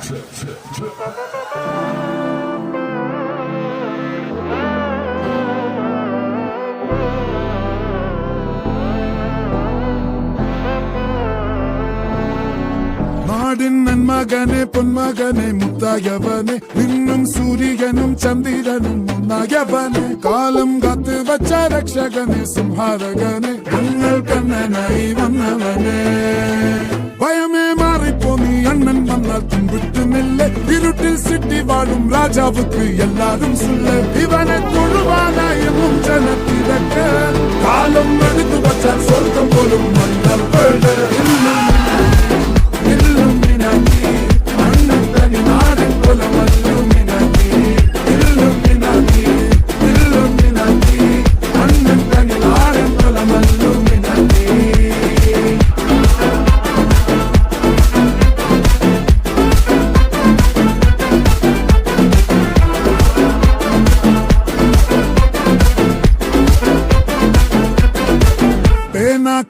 നാടിൻ നന്മകനെ പൊന്മകനെ മുത്തായവനെ നിന്നും സൂര്യനും ചന്ദ്രനും ഒന്നായവനെ കാലം കാത്ത് വച്ച രക്ഷകനെ സംഹാരകനെ ഞങ്ങൾ കണ്ണനായി വന്നവനെ ഭയമേ മാറിപ്പോ നീ അണ്ണൻ വന്നാൽ തുമ്പിട്ടുമില്ല ഇരുട്ടിൽ സിറ്റി വാഴും രാജാവുക്ക് എല്ലാരും സുല്ല ഇവനെ തൊഴുവാനായും ജനത്തിരക്ക് കാലം എടുത്തു വച്ചാൽ സ്വർഗം പോലും മണ്ണൽ വേൾഡ്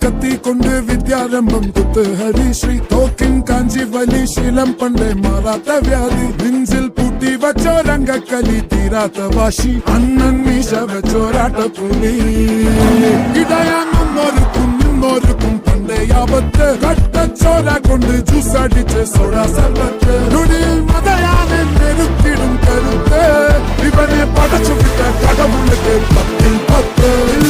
കത്തി കൊണ്ട് വിദ്യാരംഭം കുത്ത് ഹരിശ്രീ തോക്കിൻ കാഞ്ചി വലി ശീലം പണ്ടേ മാറാത്ത വ്യാധി നെഞ്ചിൽ പൂട്ടി വച്ചോരംഗക്കലി തീരാത്ത വാശി അണ്ണൻ മീശ വെച്ചോരാട്ട പുലി ഇടയാങ്ങുന്നോർക്കും നിന്നോർക്കും പണ്ടേ ആപത്ത് കട്ടച്ചോര കൊണ്ട് ജ്യൂസ് അടിച്ച് സോഡ സർബത്ത് നുടിയിൽ മതയാനെ നെരുത്തിടും കരുത്ത് ഇവനെ പടച്ചു വിട്ട കടവുള്ളിട്ട് 10 ൽ 10